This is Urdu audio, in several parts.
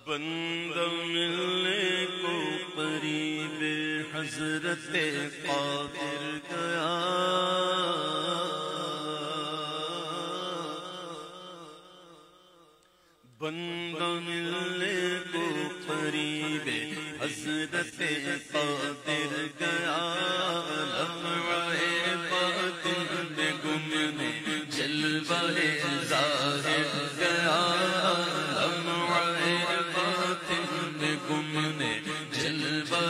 بندہ ملنے کو قریب حضرت قادر گیا، بندہ ملنے کو قریب حضرت قادر گیا، لمحہ باطن میں گم نے جلوہ ظاہر گیا، لمحہ باطن میں گم نے جلوہ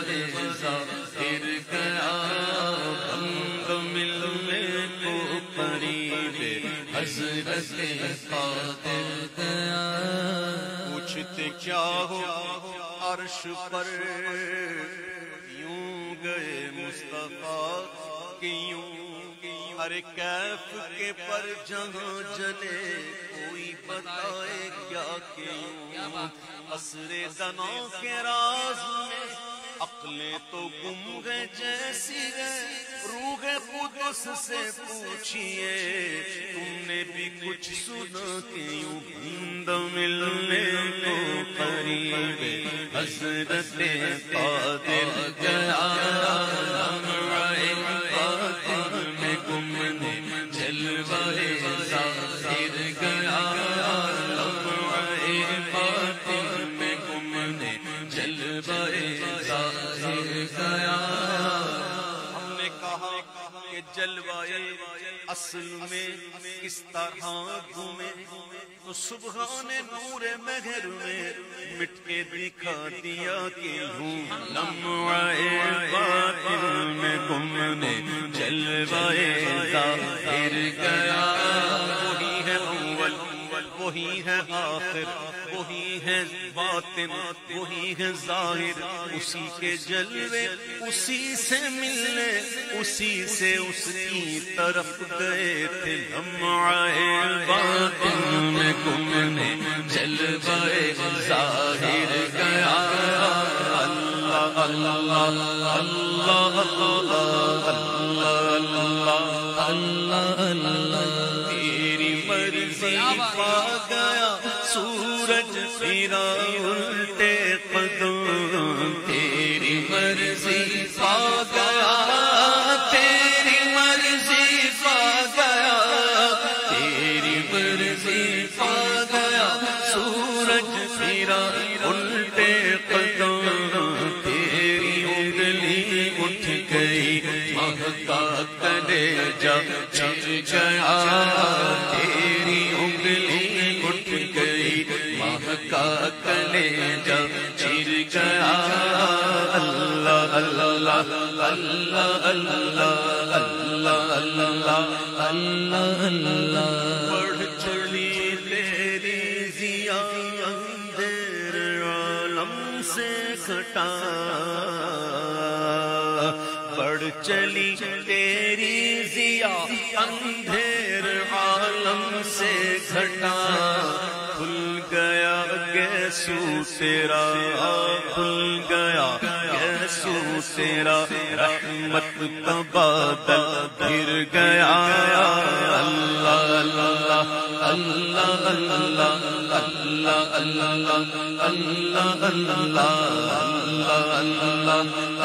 ظاہر گیا، بندہ ملنے کو قریب حضرت قادر گیا۔ پوچھتے کیا ہو عرش پر یوں گئے مصطفیٰ کہ یوں، ہر کیف کے پر جہاں جلے کوئی بتائے کیا کہ یوں، عصر دنا کے راز میں عقلیں تو گم گئے جیسی گئے، روح قدس سے پوچھئے تم نے بھی کچھ سنا کہ یوں، بندہ ملنے کو قریب حضرت قادر گیا، لمحہ باطن میں گم نے جلوہ ظاہر گیا، لمحہ باطن میں گم نے جلوہ ظاہر گیا۔ ہم نے کہا کہ جلوہ اصل میں کس طرح گھومے تو سبحان نور مہر میں مٹ کے دکھا دیا کہ ہوں، لمحہ باطن میں گم نے جلوہ ظاہر گیا، وہی ہے اول وہی ہے آخر، وہی ہے باطن وہی ہے ظاہر، اسی کے جلوے اسی سے ملنے اسی سے اس کی طرف گئے تھے، لمحہ باطن میں گم نے جلوہ ظاہر گیا، اللہ اللہ اللہ اللہ اللہ اللہ، تیری مرضی پا گیا سورج پھرا الٹے قدم، تیری مرضی پا گیا، تیری مرضی پا گیا، تیری مرضی پا گیا سورج پھرا الٹے قدم، تیری انگلی اٹھ گئی مہکا کلیجہ چر گیا، تیری انگلی اٹھ گئی مہکا کلیجہ چر گیا، اللہ اللہ اللہ اللہ اللہ اللہ اللہ اللہ، بڑھ چلی تیری ضیا اندھیر عالم سے گھٹا، بڑھ چلی تیری ضیا اندھیر عالم سے گھٹا، کھل گیا گیسو تیرا، کھل گیا گیسو تیرا، رحمت کا بادل گر گیا، اللہ اللہ اللہ اللہ اللہ اللہ اللہ اللہ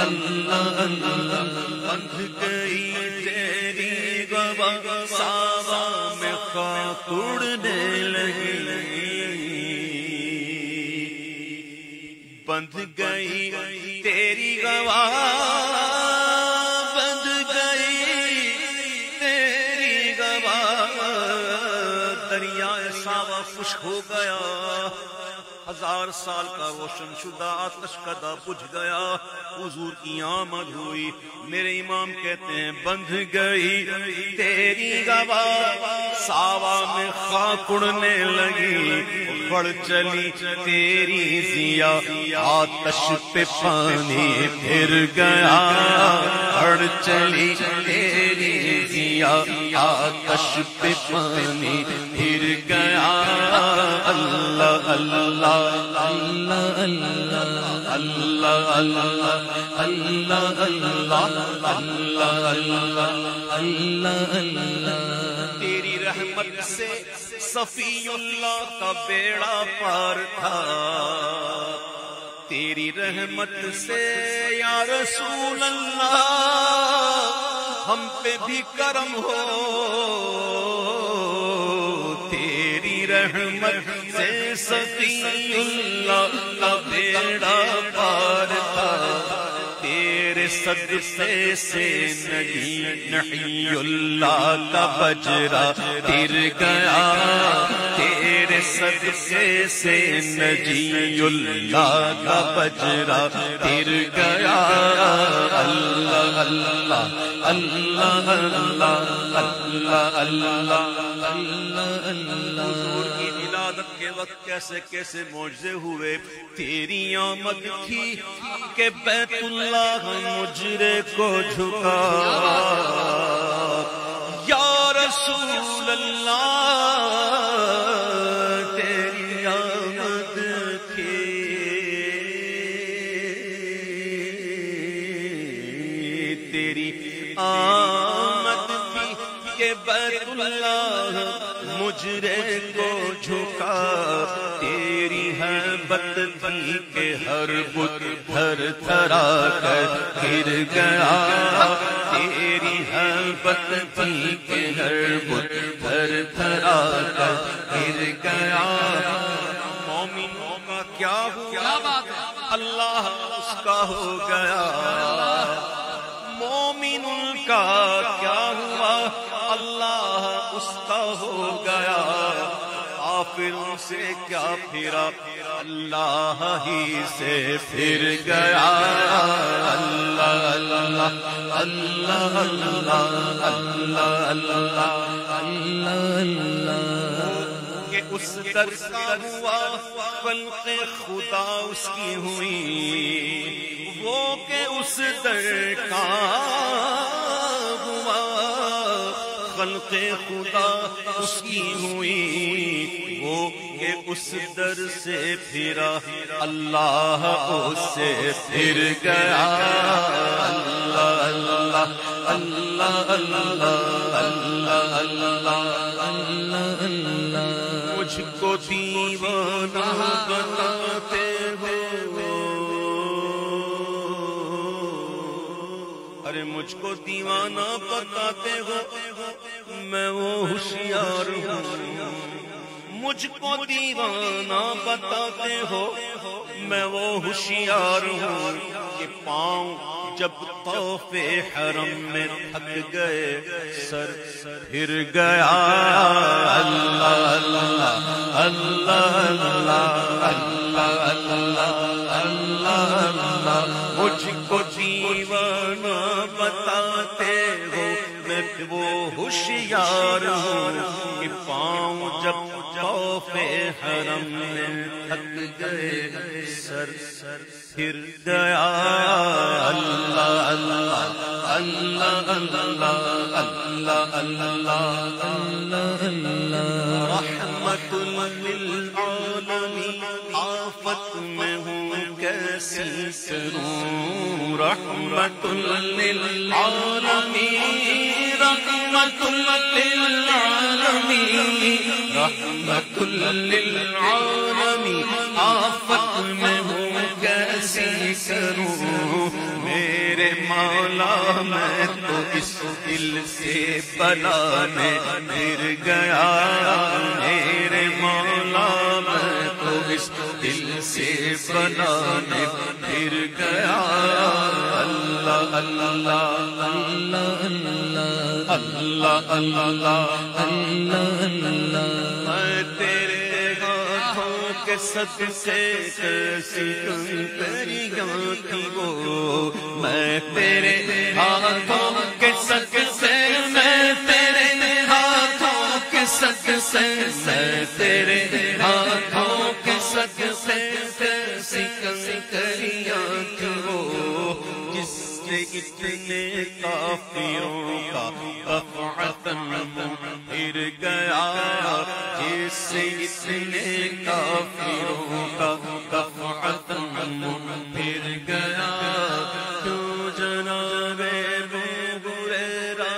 اللہ اللہ، بندھ گئی تیری گواہ ساوا میں خاک اڑنے لگی، بندھ گئی تیری گواہ، بندھ گئی تیری گواہ، دریائے ساوا خشک ہو گیا، 1000 سال کا روشن شدہ آتش کدا بجھ گیا، حضور کی آمد ہوئی، میرے امام کہتے ہیں بندھ گئی تیری گواہ ساوا میں خاک اڑنے لگی، بڑھ چلی تیری ضیا آتش پہ پانی پھر گیا، بڑھ چلی تیری ضیا آتش پہ پانی پھر گیا، اللہ اللہ اللہ اللہ اللہ اللہ اللہ اللہ اللہ، تیری رحمت سے صفی اللہ کا بیڑا پار تھا، تیری رحمت سے یا رسول اللہ ہم پہ بھی کرم ہو، تیری رحمت سے سقی اللہ کا بیڑا پار تھا، تیرے صدقے سے نحی اللہ کا بجرا گر گیا، تیرے صدقے سے نجی اللہ کا بجرا گر گیا۔ اللہ اللہ اللہ اللہ اللہ اللہ، حضور کی ولادت کے وقت کیسے کیسے معجزے ہوئے، تیری آمد تھی کہ بیت اللہ مجرے کو جھکا، یا رسول اللہ تیری آمد تھی، تیری آمد تھی کہ بیت اللہ مجرے کو جھکا، تیری حیبت تھی کہ ہر بت تھر تھرا کر گر گیا، تیری حیبت تھی کہ ہر بت تھر تھرا کر گر گیا۔ مومنوں کا کیا ہوا، اللہ اس کا ہو گیا، مومن ان کا کیا ہوا، اللہ اس کا ہو گیا، کافروں سے کیا پھرا، اللہ ہی سے پھر گیا۔ اللہ اللہ اللہ اللہ اللہ اللہ، کہ اس در کا ہوا خلق خدا اس کی ہوئی، وہ کہ اس در کا ہوا خلق خدا اس کی ہوئی، وہ کہ اس در سے پھرا اللہ اس سے پھر گیا۔ اللہ اللہ اللہ اللہ اللہ اللہ، مجھ کو دیوانہ بتاتے ہو، ارے مجھ کو دیوانہ بتاتے ہو، میں وہ ہوشیار ہوں، مجھ کو دیوانہ بتاتے ہو، میں وہ ہوشیار ہوں، کہ پاؤں جب طوف حرم میں تھک گئے سر پھر گیا۔ اللہ اللہ اللہ اللہ اللہ اللہ، مجھ کو دیوانہ بتاتے ہو، میں وہ ہوشیار ہوں، کہ پاؤں جب طوف حرم میں تھک گئے سر پھر گیا۔ اللہ اللہ اللہ اللہ اللہ اللہ، رحمت للعالمین آفت میں ہوں کیسی کروں، رحمت للعالمین رحمت للعالمین رحمت للعالمین آفت میں ہوں کیسی کروں، میرے مولا میں تو اس دل سے بلا میں گر گیا، میرے مولا میں تو اس دل سے بلا میں گر گیا۔ اللہ اللہ اللہ اللہ اللہ اللہ، میں تیرے ہاتھوں کے صدقے کیسی کنکریاں تھی وہ، میں تیرے ہاتھوں کے صدقے، میں تیرے ہاتھوں کے صدقے، میں تیرے ہاتھوں کے صدقے کیسی کنکریاں تھی وہ، جس سے اتنے کافروں کا دفعتاً پھر گیا، جس سے اتنے کافروں کا دفعتاً پھر گیا۔ کیوں جناب ابو ہریرہ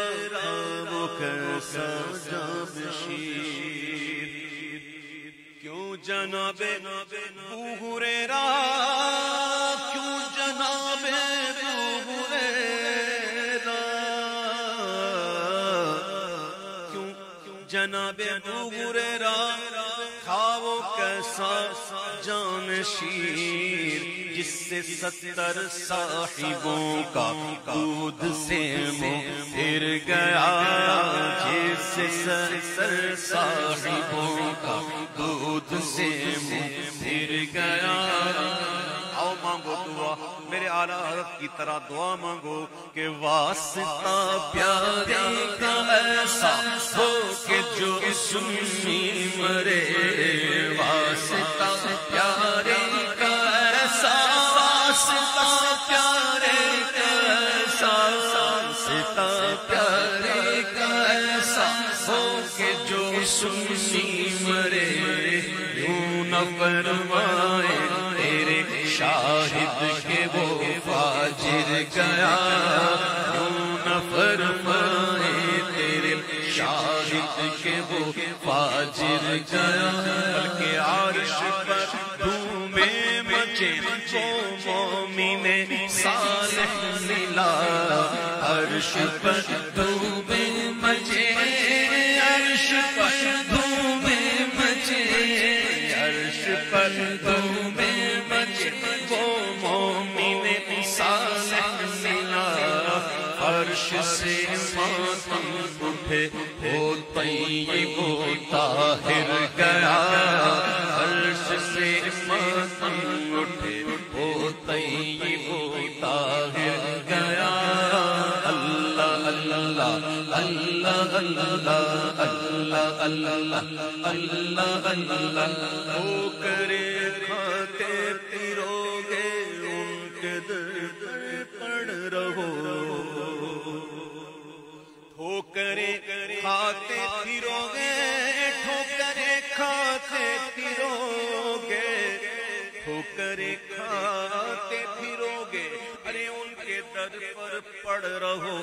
وہ کیسا جانشین، کیوں جناب ابو ہریرہ جناب ابو ہریرہ تھا وہ کیسا جانشیر جس سے 70 صاحبوں کا دودھ سے منہ پھر گیا، جس سے 70 صاحبوں کا دودھ سے منہ پھر گیا۔ آؤ مانگو دعا میرے اعلیٰ حضرت کی طرح دعا مانگو کہ واسطہ پیارے کا ایسا ہو کہ جو سنی مرے، واسطہ پیارے کا ایسا، واسطہ پیارے کا ایسا، واسطہ پیارے کا ایسا ہو کہ جو سنی مرے۔ یوں نہ فرمائے تیرے شاہد کے وہ فاجر گیا، یوں نہ فرمائے تیرے شاہد کے وہ فاجر گیا، بلکہ عرش پر دھومیں مچے وہ مومن صالح ملا، عرش پر دھومیں مچے، عرش پر دھومیں مچے، عرش پر دھومیں مچے وہ مومن صالح ملا، عرش سے ماتم اٹھے وہ طیب و طاہر گیا، عرش سے ماتم اٹھے وہ طیب و طاہر گیا۔ اللہ اللہ اللہ اللہ اللہ اللہ اللہ اللہ، ہو کرے کھاتے پیروگے ان کے در پر پڑ رہو، ٹھوکرے کھاتے پھروگے، ٹھوکرے کھاتے پھروگے، ٹھوکرے کھاتے پھروگے، ارے ان کے در پر پڑ رہو۔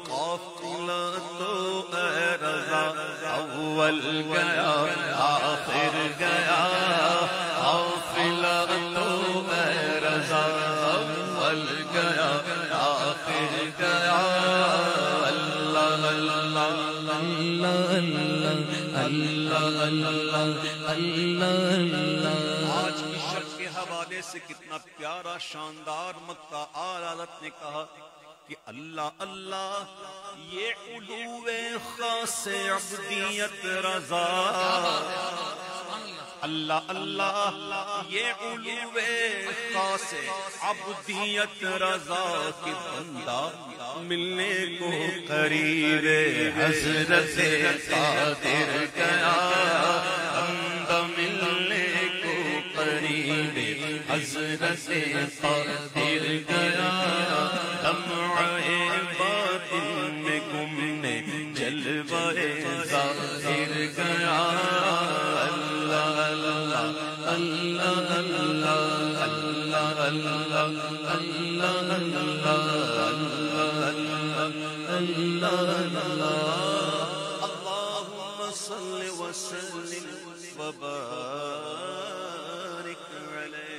قافلہ تو اے رضا اول گیا آخر گیا، قافلہ تو اے رضا اول گیا آخر گیا۔ اللہ اللہ اللہ اللہ اللہ اللہ۔ آج کی شب کے حوالے سے کتنا پیارا شاندار مکہ حضرت نے کہا کہ اللہ اللہ یہ علو خاص عبدیت رضا، اللہ اللہ یہ علو خاص عبدیت رضا کہ بندہ ملنے کو قریب حضرت قادر گیا، بندہ ملنے کو قریب حضرت قادر گیا، دمعے باطن میں گمنے جلوے ظاہر گیا۔ اللہ اللہ اللہ اللہ اللہ اللہ اللہ، اللہم صل وسلم وبارک علیہ۔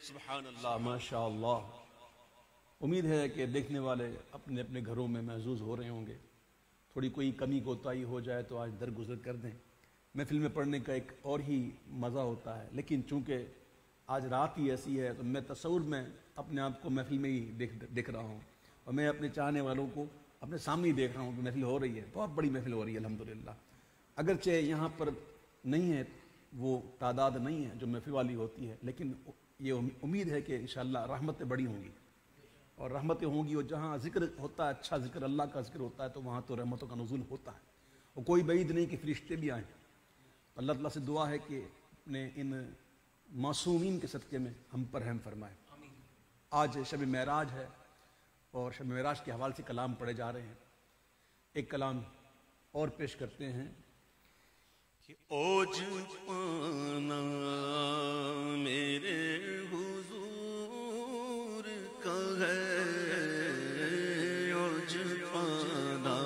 سبحان اللہ، ماشاء اللہ۔ امید ہے کہ دیکھنے والے اپنے اپنے گھروں میں محظوظ ہو رہے ہوں گے۔ تھوڑی کوئی کمی کوتاہی ہو جائے تو آج درگزر کر دیں۔ محفل میں پڑھنے کا ایک اور ہی مزہ ہوتا ہے، لیکن چونکہ آج رات ہی ایسی ہے تو میں تصور میں اپنے آپ کو محفل میں ہی دیکھ رہا ہوں، اور میں اپنے چاہنے والوں کو اپنے سامنے ہی دیکھ رہا ہوں کہ محفل ہو رہی ہے، بہت بڑی محفل ہو رہی ہے الحمدللہ۔ اگرچہ یہاں پر نہیں ہے وہ تعداد نہیں ہے جو محفل والی ہوتی ہے، لیکن یہ امید ہے کہ انشاءاللہ رحمتیں بڑی ہوں گی، اور رحمتیں ہوں گی، اور جہاں ذکر ہوتا ہے، اچھا ذکر، اللہ کا ذکر ہوتا ہے، تو وہاں تو رحمتوں کا نزول ہوتا ہے، اور کوئی بعید نہیں کہ فرشتے بھی آئیں۔ اللہ تعالیٰ سے دعا ہے کہ اپنے ان معصومین کے صدقے میں ہم پر رحم فرمائے۔ آج شب معراج ہے، اور شب معراج کے حوالے سے کلام پڑھے جا رہے ہیں۔ ایک کلام اور پیش کرتے ہیں کہ اوج پانا میرے حضور کا ہے، اوج پانا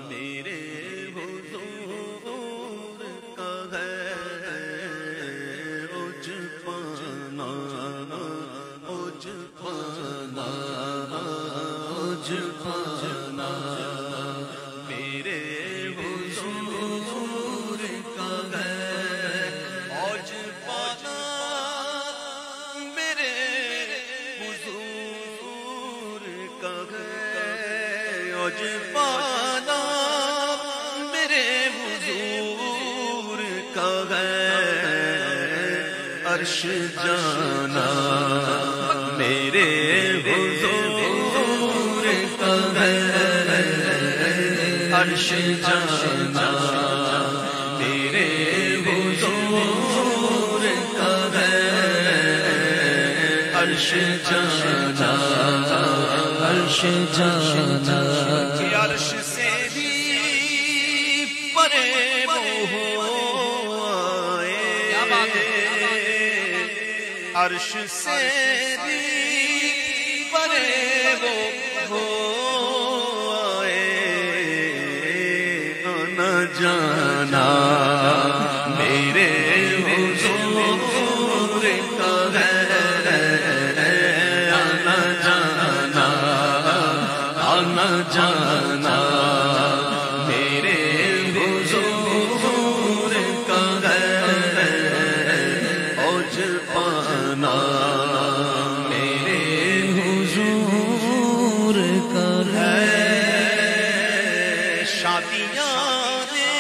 میرے حضور کا ہے، اوج پانا، اوج پانا، اوج پانا۔ اوج پانا میرے حضور کا ہے، عرش جانا میرے حضور کا ہے، عرش جانا میرے حضور کا ہے، عرش جانا عرش جانا، عرش سے بھی پرے وہ آئے، عرش سے بھی پرے وہ آئے، آنا جانا میرے حضور کا ہے، آنا جانا آنا جانا میرے حضور کا ہے، اوج پانا میرے حضور کا ہے، شادیاں نے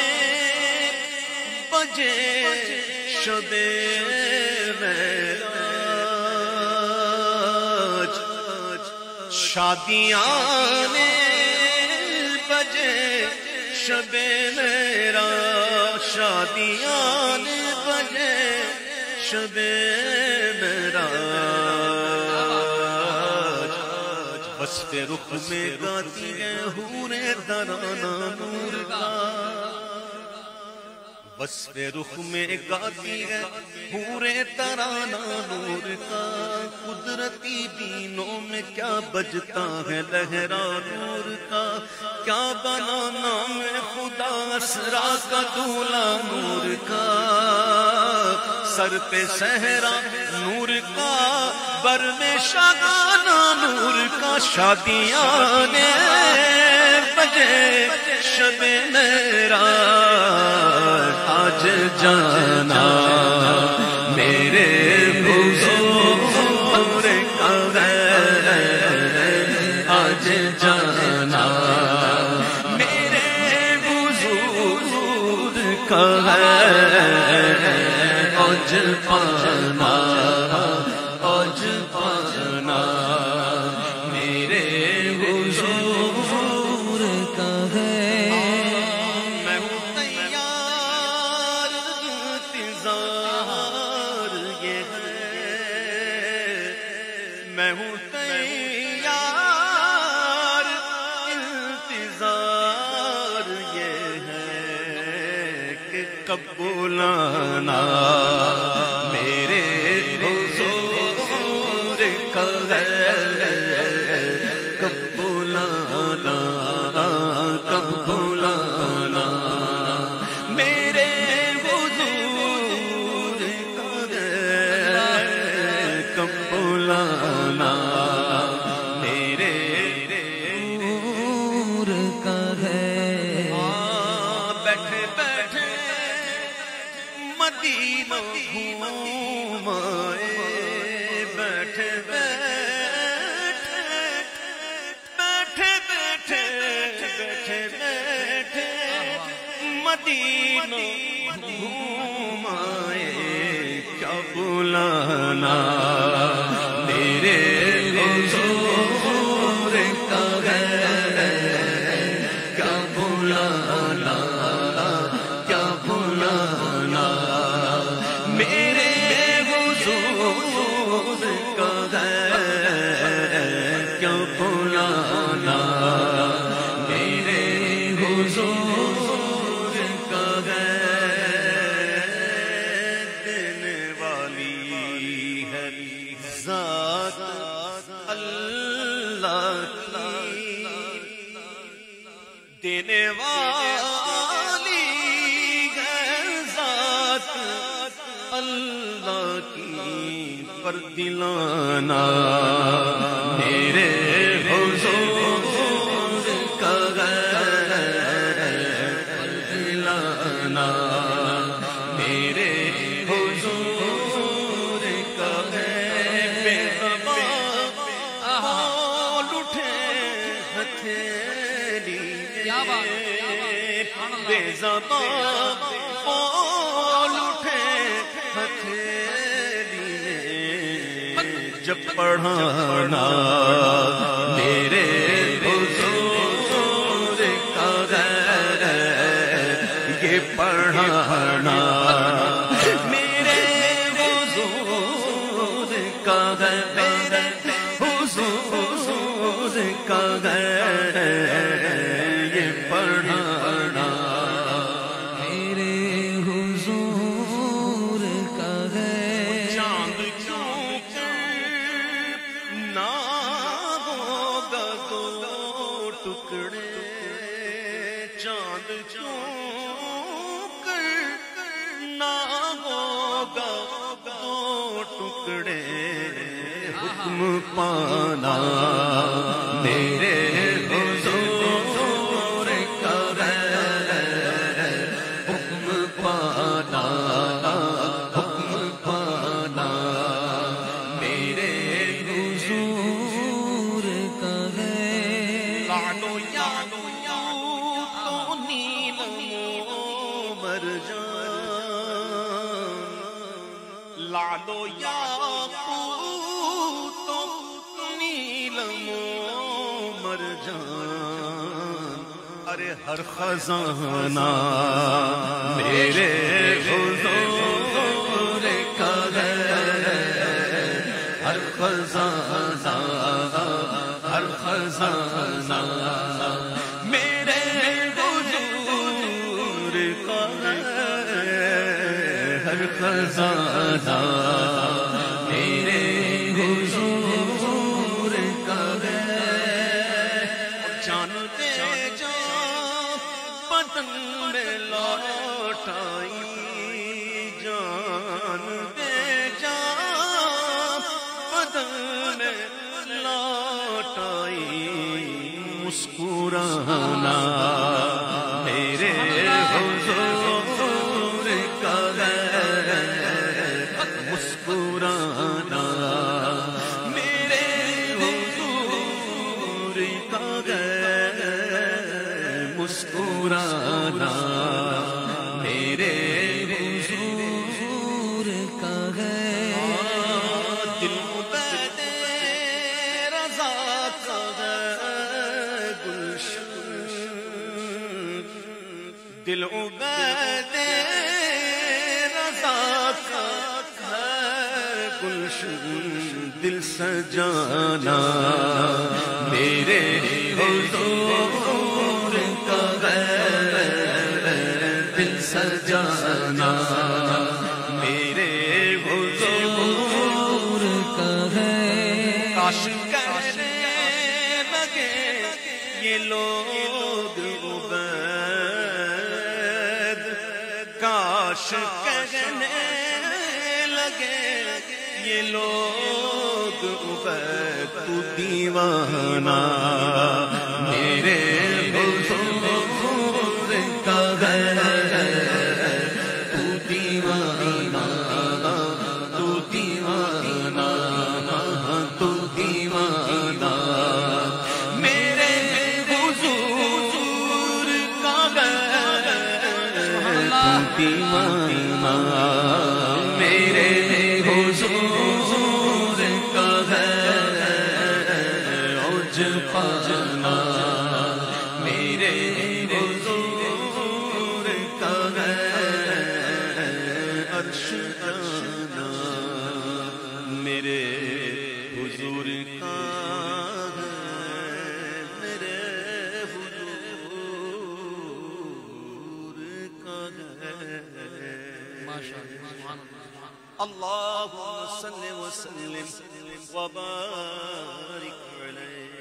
بجے شب معراج، شادیاں نے بجے شب معراج، شادیاں نے بجے شب معراج، وصف رخ میں گاتی ہے حوریں ترانہ نور کا، وصف رخ میں گاتی ہے حوریں ترانہ نور کا، قدرتی بینوں میں کیا بجتا ہے لہرا نور کا، کیا بنا نام خدا اسرا کا دولہ نور کا، سر پہ صحرا نور کا، بر میں شاگانہ نور کا، شادیاں نے بجے شب معراج، آج جانا میرے حضور کا ہے، آج جانا میرے حضور کا ہے، اوج پانا اوج پانا میرے حضور کا ہے، میں ہوں تیار انتظار یہ ہے، میں ہوں تیار انتظار یہ ہے کہ کب بلانا میرے حضور کا ہے، کب بلانا کب بلانا میرے حضور کا ہے، کب بلانا میرے حضور کا ہے، بیٹھے بیٹھے مدینہ گھوم آئے، بیٹھے بیٹھے بیٹھے بیٹھے بیٹھے مدینہ گھوم آئے، کیا بلانا میرے حضور کا ہے، کیا بلانا کیا بلانا میرے حضور کا ہے، کیا بلانا میرے حضور کا ہے، دینے والی ہے ذات اللہ کی، دینے والی ہے ذات اللہ کی، پر دلانا میرے حضور کا ہے، پر دلانا میرے حضور کا ہے، بے زبان اٹھے ہتھیلی بے زبان بول اٹھے ہتھیلی میں جب پڑھانا میرے حضور کا ہے یہ پڑھانا میرے حضور کا ہے میرے حضور کا ہے یہ پڑھانا میرے حضور کا ہے چاند کیوں نہ ہوگا دو ٹکڑے چاند کیوں نہ ہوگا دو ٹکڑے حکم پانا میرے حضور کا ہے حکم پانا حکم پانا میرے حضور کا ہے لالو یا تو نیلم مرجان لالو یا تو نیلم مرجان ارے ہر خزانہ میرے حضور کا ہے ہر خزانہ ہر خزانہ میرے حضور کا ہے ہر خزانہ میرے حضور کا ہے جانتے جان بدن میں لوٹائی جان دے جان بدن میں لوٹائی مسکرانا میرے حضور کا ہے مسکرانا میرے حضور کا ہے مسکرانا میرے حضور کا ہے دل عبید رضا کا ہے گلشن دل عبید رضا کا ہے گلشن دل سجانا میرے حضور کا ہے دل سجانا میرے حضور کا ہے کاش کہنے لگے یہ لوگ عبید کاش کہنے لگے یہ لوگ عبید تو دیوانہ میرے حضور کا ہے تو دیوانہ تو دیوانہ تو دیوانہ میرے حضور کا ہے تو دیوانہ میرے حضور کا ہے اوج پانا میرے حضور کا ہے عرش جانا میرے حضور کا ہے میرے حضور کا ہے اللهم صل وسلم وبارك عليه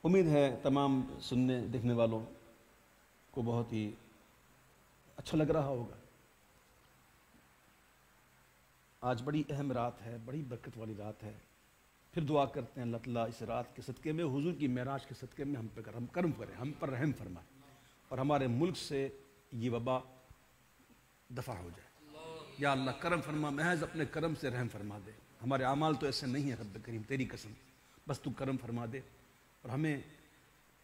امید ہے تمام سننے دیکھنے والوں کو بہت ہی اچھا لگ رہا ہوگا. آج بڑی اہم رات ہے, بڑی برکت والی رات ہے. پھر دعا کرتے ہیں اللہ تعالیٰ اس رات کے صدقے میں, حضور کی معراج کے صدقے میں ہم پہ کرم کرے, ہم پر رحم فرمائے اور ہمارے ملک سے یہ وبا دفع ہو جائے. یا اللہ کرم فرما, محض اپنے کرم سے رحم فرما دے. ہمارے اعمال تو ایسے نہیں ہیں رب کریم, تیری قسم, بس تو کرم فرما دے اور ہمیں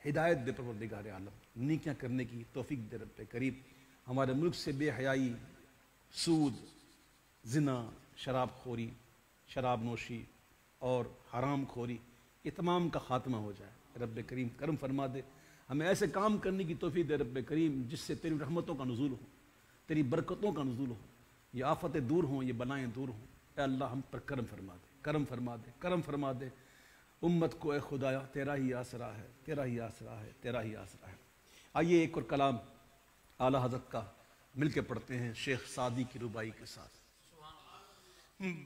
ہدایت دے پروردگار عالم، نیکیاں کرنے کی توفیق دے رب کریم، ہمارے ملک سے بے حیائی، سود، زنا، شراب خوری، شراب نوشی اور حرام خوری، یہ تمام کا خاتمہ ہو جائے۔ رب کریم کرم فرما دے، ہمیں ایسے کام کرنے کی توفیق دے رب کریم جس سے تیری رحمتوں کا نزول ہو، تیری برکتوں کا نزول ہو، یہ آفتیں دور ہوں، یہ بلائیں دور ہوں۔ اے اللہ ہم پر کرم فرما دے، کرم فرما دے، کرم فرما دے۔ امت کو اے خدایا تیرا ہی آسرا ہے، تیرا ہی آسرا ہے، تیرا ہی آسرا ہے۔ آئیے ایک اور کلام اعلیٰ حضرت کا مل کے پڑھتے ہیں شیخ سعدی کی ربائی کے ساتھ۔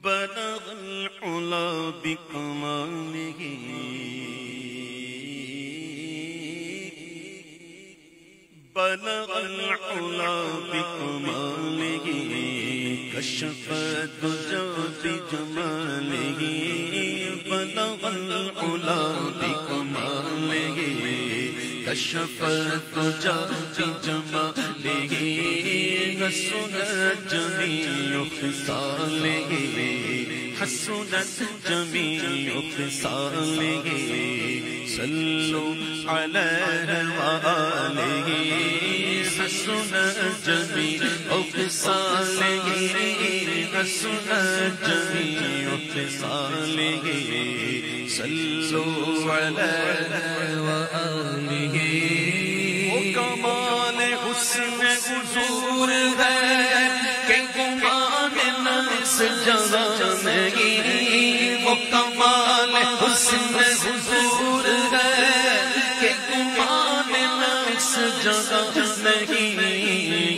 بلغ العلا بکمالہ بلغ العلا بکمالہ کشف الدجى بجمالہ بلغ العلا بکمالہ کشف الدجى بجمالہ حسنت جمیع خصالہ حسنت جمیع خصالہ صلوا علیہ وآلہ حسنت جمیع خصالہ حسنت جمیع خصالہ صلوا علیہ وآلہ۔ وہ کمال حسن حضور ہے کہ گمان نفس جہاں نہیں، وہ کمال حسن حضور ہے کہ گمان نفس جہاں نہیں،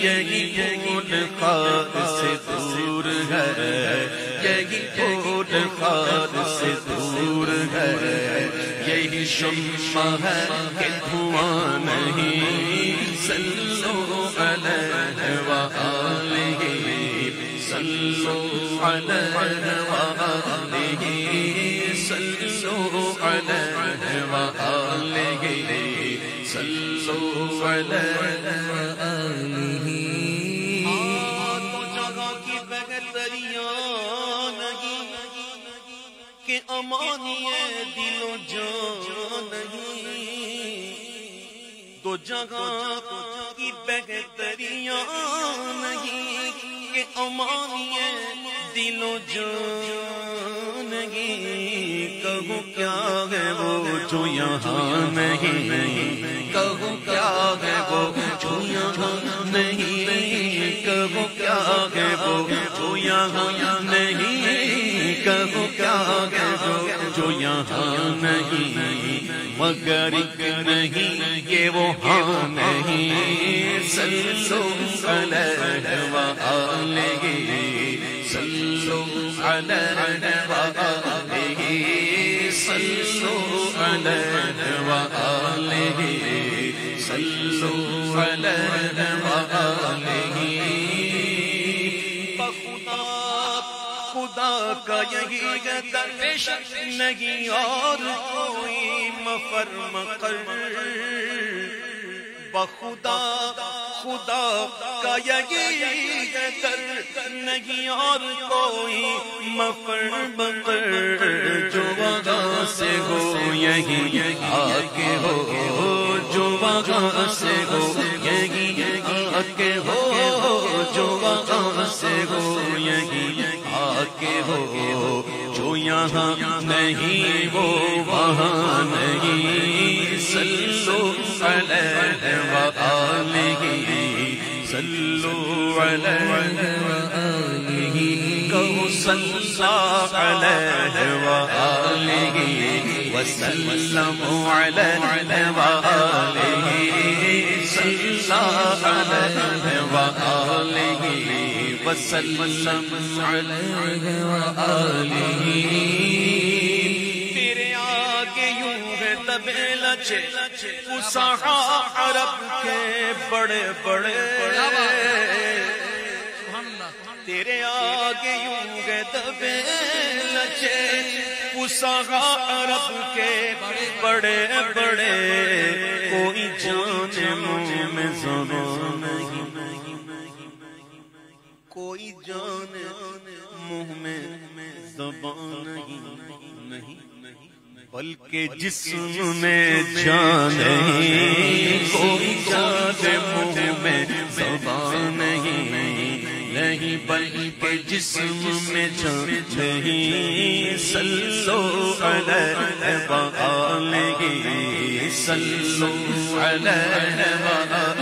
یہی خود خواہ سے دور ہے، یہی خود خواہ سے دور ہے، یہی شمع ہے کہ دھواں نہیں۔ صلوا علیہ وآلہ صلوا علیہ وآلہ صلوا علیہ وآلہ صلوا علیہ وآلہ۔ تو جگہ کی بغیر دریا نہیں کہ امانی دل و جان نہیں، تو جگہ کی بہتریاں نہیں کہ امانی دل و جان نہیں۔ کہو کیا ہے وہ جو یہاں نہیں، کہو کیا ہے وہ جو یہاں نہیں، کہو کیا ہے وہ جو یہاں نہیں، کہو کیا ہے وہ جو یہاں نہیں، مگر ایک نہیں کہ وہ ہاں نہیں۔ صلوا علیہ وآلہ صلوا علیہ وآلہ صلوا علیہ وآلہ صلوا علیہ وآلہ۔ خدا کا یہی ہے درویش نہیں اور کوئی مفر مقرر، بخدا خدا کا یہی ہے در نہیں اور کوئی مفر مقرر، جو وہاں سے ہو یہی آگے ہو، جو وہاں سے ہو یہی آگے ہو، جو وہاں سے ہو یہی آگے ہو، جو یہاں نہیں وہ وہاں نہیں۔ صلوا علیہ وآلہ صلوا علیہ وآلہ، کہو صلی علیہ وآلہ وسلم علیہ وآلہ صلی علیہ وآلہ وسلم علیہ وآلہ۔ تیرے آگے یوں ہے تبے لچے فصحاء عرب کے بڑے بڑے، تیرے آگے یوں ہے تبے لچے فصحاء عرب کے بڑے بڑے، کوئی جانے منہ میں زبان نہیں، کوئی جانے منہ میں زبان نہیں، بلکہ جسم میں جان نہیں، کوئی جان منہ میں زبان نہیں، بلکہ جسم میں جان نہیں، صلو علیہ وآلہ، صلو علیہ وآلہ،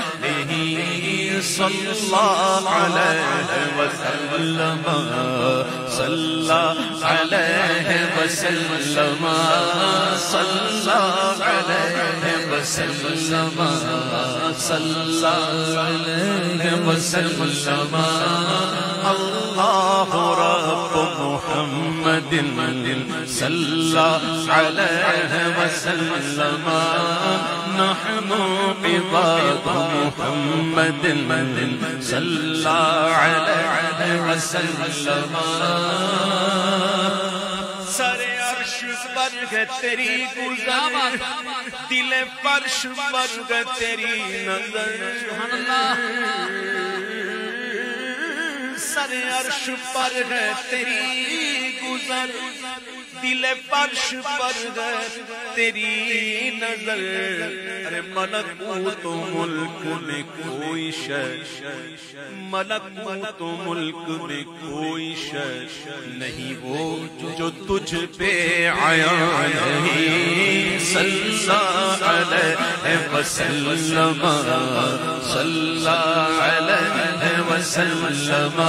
صلی اللہ علیہ وسلم، صلی اللہ علیہ وسلم، صلی اللہ علیہ وسلم، صلی اللہ علیہ وسلم، اللہ رب محمد صلی اللہ علیہ وسلم، نحن عباد محمد صلی اللہ علیہ وسلم، سر عرش پر ہے تیری گزر، دل فرش پر ہے تیری نظر، سر عرش پر ہے تیری گزر، دل فرش پر ہے تیری نظر، ارے ملکوت ملک میں کوئی شے، ملکوت ملک میں کوئی شے نہیں وہ جو تجھ پہ عیاں نہیں، صلی اللہ علیہ وسلم، صلی اللہ علیہ وسلم،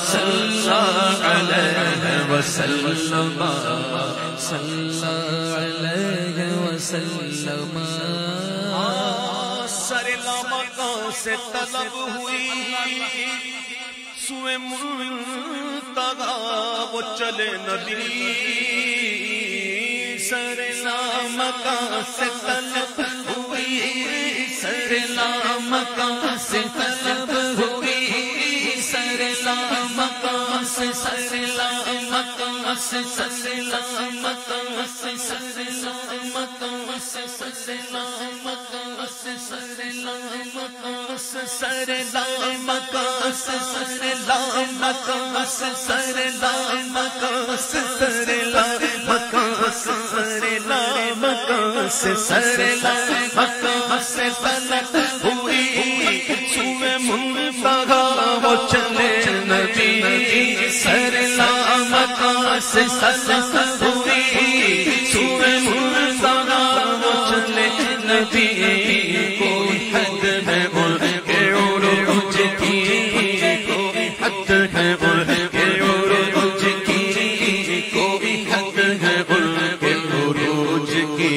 صلی اللہ علیہ وسلم، صلی اللہ علیہ وسلم، سر لامکاں سے طلب ہوئی، سوئے منتہا وہ چلے نبی، سر لامکاں سے طلب ہوئی، سر لامکاں سے طلب ہوئی، سر لامکاں سے، سر لامکاں سے، سر لامکاں سے، سر لامکاں سے، سر لامکاں سے، سر لامکاں سے، سر لامکاں سے، سر لامکاں سے، سر لامکاں سے، سر لامکاں سے، سر لامکاں سے، سر لامکاں سے طلب ہوئی، سوئے منتہا وہ چلے نبی، سر لامکاں سے طلب ہوئی، سوئے منتہا وہ چلے نبی، کوئی حد ہے ان کے عروج کی، کوئی حد ہے ان کے عروج کی، کوئی حد ہے ان کے عروج کی،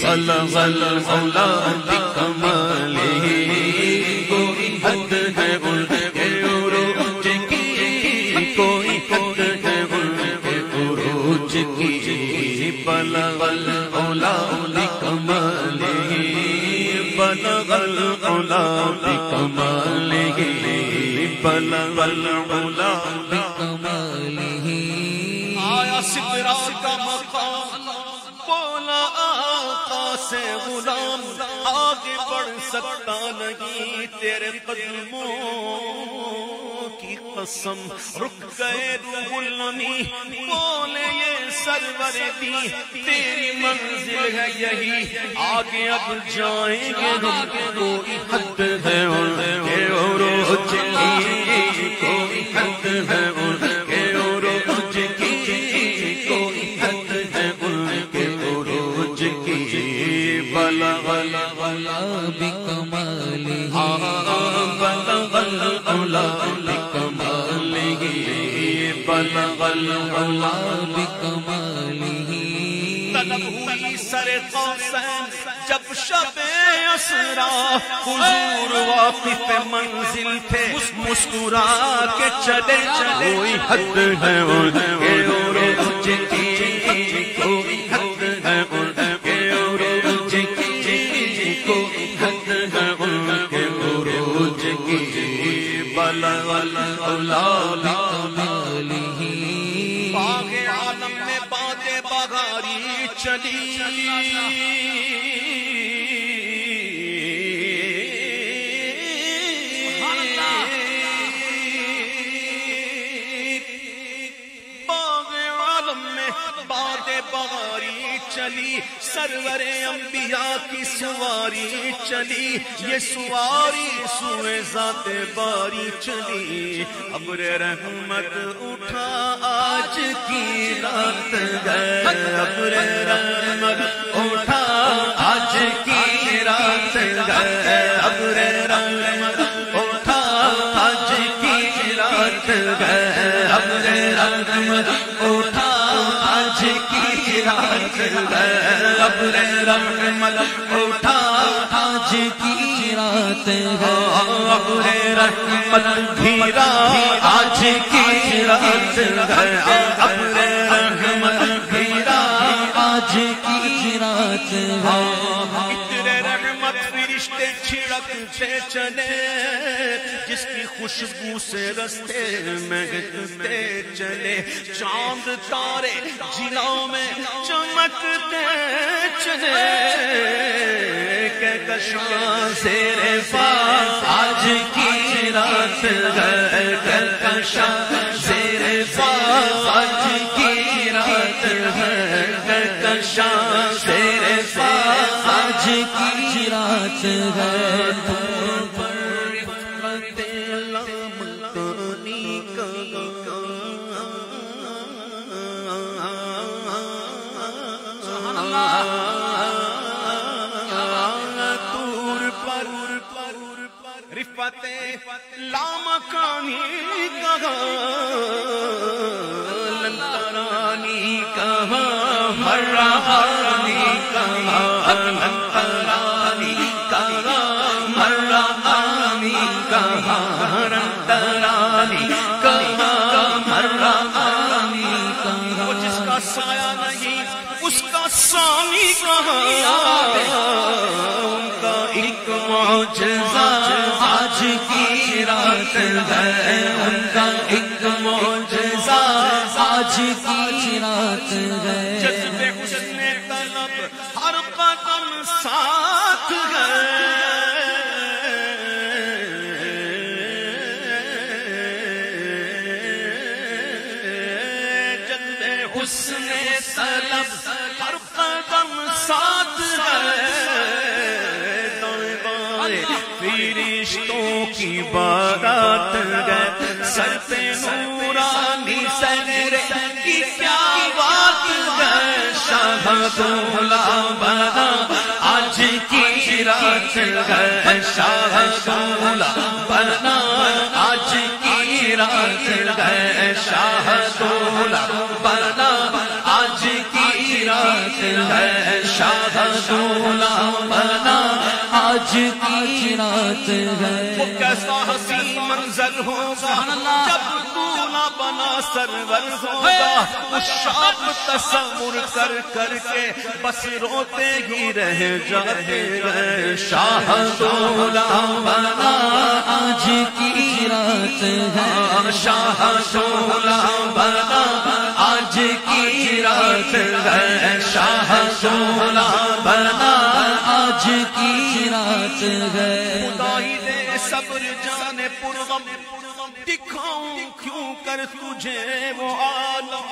صلو المولا بکمالہ، کوئی حد ہے ان کے عروج کی، کوئی حد ہے ان کے عروج کی، بلغ العلا بکمالہ، بلغ العلا بکمالہ، بلغ العلا بکمالہ، آیا سدرات کا مقام، بولا آقا سے غلام، آگے بڑھ سکتا نہیں تیرے قدموں کی قسم، رک گئے روح الامین، بولے یہ سرور دی تیری منزل ہے یہی، آگے اب جائیں گے ہم، کوئی حد ہے ان کے عروج کی، کوئی حد ہے ان کے عروج کی، کوئی حد ہے ان کے عروج کی، بلغ العلا بکمالہ، بلغ العلا بکمالہ، بلغ العلا بکمالہ، طلب ہوئی سر قوسین جب شب اسرا، حضور واقف منزل تھے، مسکرا کے چلے، کوئی حد ہے ان کے عروج کی، کوئی حد ہے ان کے عروج کی، کوئی حد ہے ان کے عروج کی، بلغ العلا بکمالہ، باغ عالم میں باتیں بغاری چلی، باغ عالم میں باتیں بغاری چلی، سرور انبیاء کی سواری چلی، یہ سواری سوئے ذات باری چلی، ابر رحمت اٹھا آج کی رات گئے، ابر رحمت اٹھا آج کی رات گئے، ابر رحمت اٹھا آج کی رات گئے، ابر رحمت اٹھا آج کی رات گئے، ابر رحمت اٹھا آج کی رات ہے، ابر رحمت گھیرا آج کی رات گئے، ابر رحمت گھیرا آج کی رات ہے، عطر رحمت فرشتے چھڑکتے چلے، جس کی خوشبو سے رستے مہکتے چلے، چاند تارے جلوں میں چمکتے چلے، کہکشاں زیر پاس آج کی رات ہے، کہکشاں زیر پاس آج کی رات ہے، کہکشاں زیر پاس آج کی رات ہے، رفعت لامکانی کہا، لنترانی کہا، مرانی کہا، لنترانی کہا، مرانی کہا، لنترانی کہا، مرانی کہا، وہ جس کا سایہ نہیں اس کا ثانی کہا، ان کا ایک معجزہ آج کی رات ہے، ان کا ایک معجزہ آج کی رات ہے، جذب حسن طلب ہر قدم ساتھ ہے، جذب حسن طلب ہر قدم ساتھ ہے، فرشتوں کی بارات گئے، سر پہ نورانی سرے کی کیا بات گئے، شاہ دولا بنا آج کی رات گئے، شاہ دولا بنا آج کی رات گئے، شاہ دولا بنا آج کی رات گئے، شاہ دولا بنا آج کی رات ہے، وہ کیسا حسین منظر ہوگا جب دولہا بنا سرور ہوگا، اس شام تصور کر کر کے بس روتے ہی رہ جاتے گئے، شاہ دولہا بنا آج کی رات ہے، شاہ دولہا بنا آج کی رات ہے، شاہ دولہا بنا آج کی رات ہے، خدا ہی دے صبر جانے پرغم، دکھاؤں کیوں کر تجھے وہ عالم،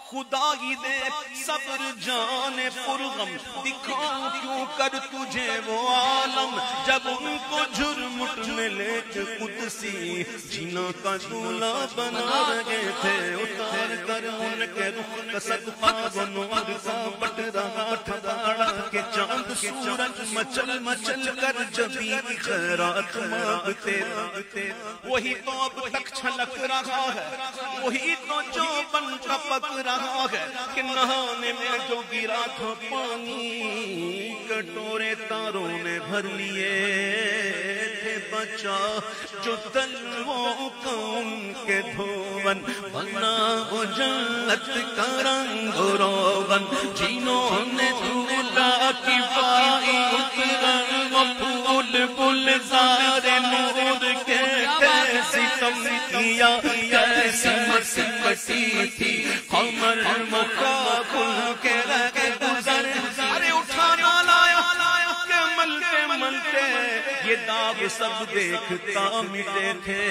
خدا ہی دے صبر جانے پرغم، دکھاؤں کیوں کر تجھے وہ عالم، جب ان کو جرم ملے قدسی جنہوں کا دولہا بنا رہے تھے، اتار کر ان کے رخ کا صدقہ وہ نور کا بٹ رہا ٹھگاڑا کہ چاند سورج مچل مچل کر جبی خیرات مانگتے، وہی تو اب تک چھلک رہا ہے، وہی تو جو بن ٹپک رہا ہے کہ نہانے میں جو گرا تھا پانی کٹورے تاروں نے بھر لیے تھے، بچا جو تلووں کا ان کے دھون بنا وہ جنت کا رنگ روغن، جنہوں نے دھولا کی پائی اترن وہ پھول گلزار نور کے کیسی کم کیا، کیسی مسکتی تھی قمر مقابل کے لگے گزر، ارے اٹھانا لایا کہ ملتے ملتے یہ داغ سب دیکھتا مٹے تھے،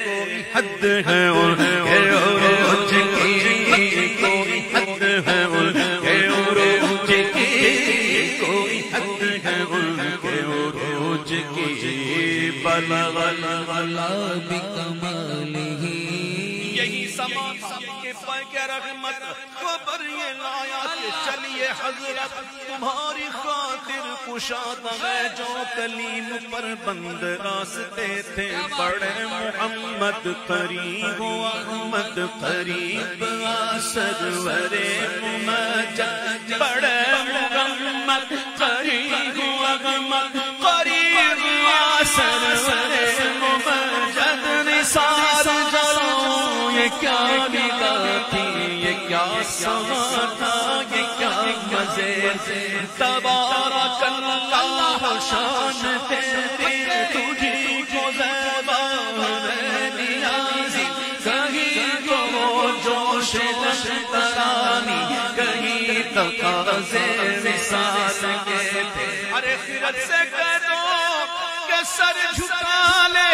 کوئی حد ہے اور عروج کی، کوئی حد ہے ان کے عروج کی، کوئی حد ہے ان کے عروج کی، بلغ الغلاب بکمالہ یہی سما کے فیض رحمت خبر یہ لایا کہ چلیے حضرت تمہاری خاطر کشادہ ہے جو کلیم پر بند راستے تھے، بڑے محمد قریب و احمد قریب سرور ممجد، بڑے محمد قریب و احمد قریب سرور ممجد، نثار جلو یہ کیا نگاہ تھی، یہ کیا سما تھا، یہ کیا مزے، تبارک اللہ شان تیری تجھی کو زیبا ہے نیازی، کہیں تو جوش لشکرانی، کہیں تقاضے وصال کے تھے، ارے خیرت سے کہہ دو کہ سر جھکا لے،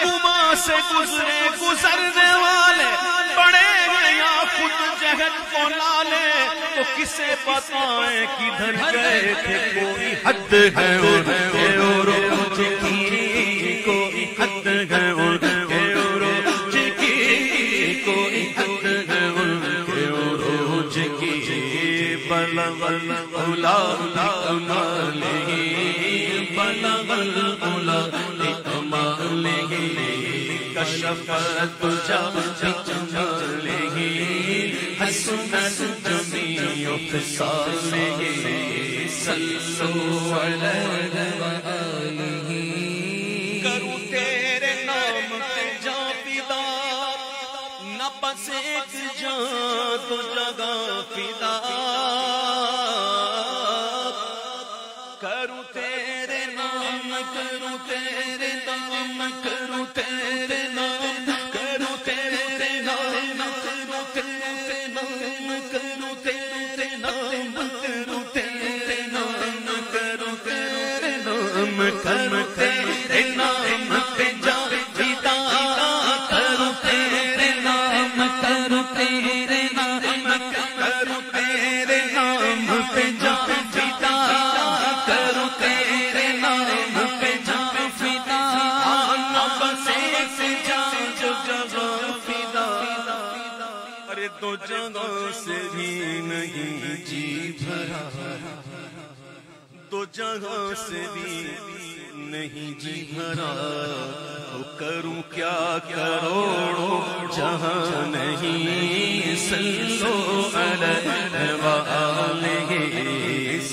گما سے گزرے گزرنے والے، بڑے ہیں یا خود جہد کو لالے، تو کسے بتائیں کدھر گئے تھے، کوئی حد ہے ان کے عروج کی، کوئی حد ہے ان کے عروج کی، کوئی حد ہے ان کے عروج کی، بلغ العلا بکمالہ، بلغ العلا بکمالہ، کشف الدجی بجمالہ، حسنت جمیع خصالہ، صلوا علیہ وآلہ، کروں تیرے نام پہ جاں فدا، نہ بس ایک جاں تو جگہ فدا، کروں تیرے نام، کروں تیرے نام، کروں تیرے نام، کروں تیرے نام، کروں تیرے نام، کروں تیرے نام، کروں تیرے نام، کروں تیرے نام، کروں تیرے نام پہ جاں فدا، کروں تیرے نام، کروں تیرے نام، کروں تیرے نام پہ جاں فدا، کروں تیرے نام پہ جاں فدا، بس ایک جاں جو جگہ فدا، ارے دو جگہ سے بھی نہیں جی بھرا، دو جگہ سے بھی نہیں جی بھرا، تو کروں کیا کروڑوں جہاں نہیں، صلو علیہ وآلہ،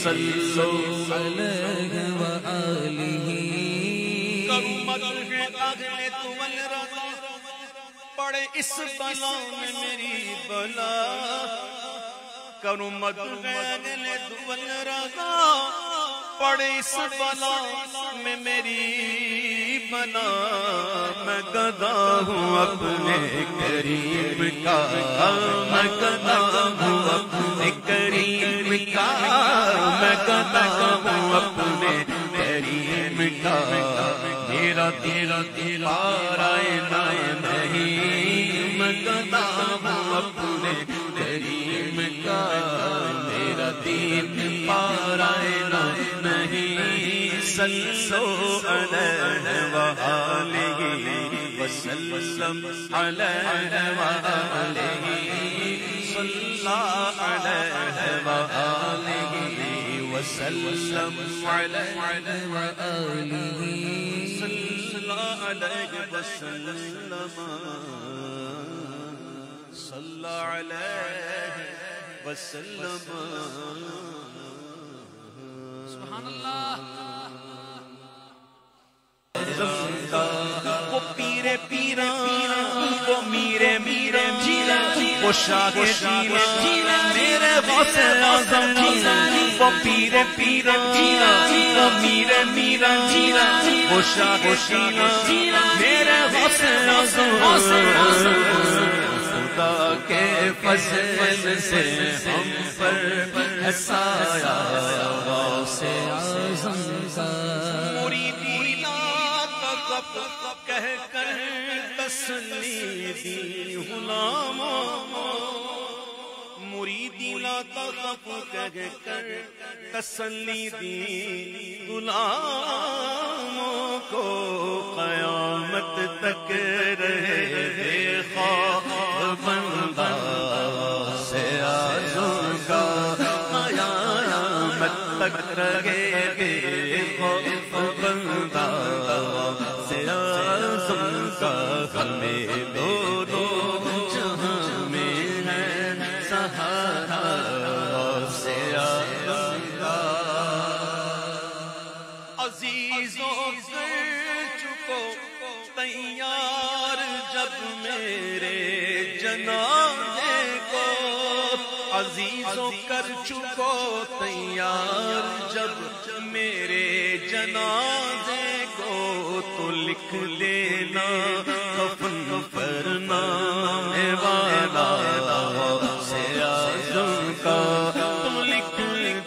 صلو علیہ وآلہ، کروں مدح اہل طول رضا، پڑے اس بلا میں میری بلا، کروں مدح اہل طول رضا، پڑے اس بلا میں میری بلا، میں گدا ہوں اپنے کریم کا، میں گدا ہوں اپنے کریم کا، میں گدا ہوں اپنے کریم کا، تیرا تیرا تیرا رائے نائے نہیں، میں گدا ہوں اپنے کریم کا، میرا دین پارائے نائے نہیں، صلو علیہ وآلہ وسلم، علیہ وآلہ، صلی علیہ وآلہ وسلم، علیہ وآلہ، صلی علیہ وسلم، صلی علیہ وسلم، سبحان اللہ، وہ پیرے پیران، وہ میرے میرے جیلا، وہ شاہ جیلا، میرے غوث اعظم، وہ پیرے پیران، وہ میرے میرے جیلا، وہ شاہ جیلا، میرے غوث اعظم، خدا کے فضل سے ہم پر سایہ غوث اعظم کا، کہہ کر تسلی دی غلاموں، مریدی لا تخف کہہ کر تسلی دی غلاموں کو، قیامت تک رہے خوف بندہ سے آزم کا، قیامت تک رہے خوف بندہ سے آزم کا، ہمیں دونوں جہاں میں ہے سہارا سے آزم کا۔ عزیزوں کر چکو تیار جب میرے جنازے کو، عزیزوں کر چکو تیار جب میرے جنازے کو، تو لکھ لینا کفن پر نام والا سے آزم کا، تو لکھ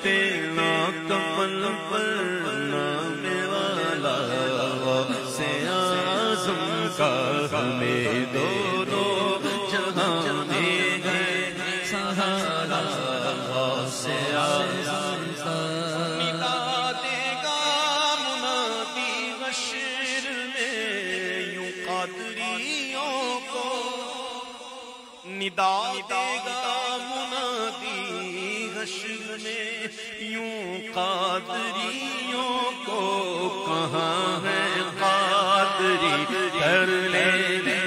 دینا کفن پر نام والا سے آزم کا، ہمیں دونوں جہاں میں ہے سہارا سے آزم کا۔ ندا دے گا منادی حشر میں یوں قادریوں کو، ندا دے گا منادی حشر میں یوں قادریوں کو، کہاں ہے قادری کر لے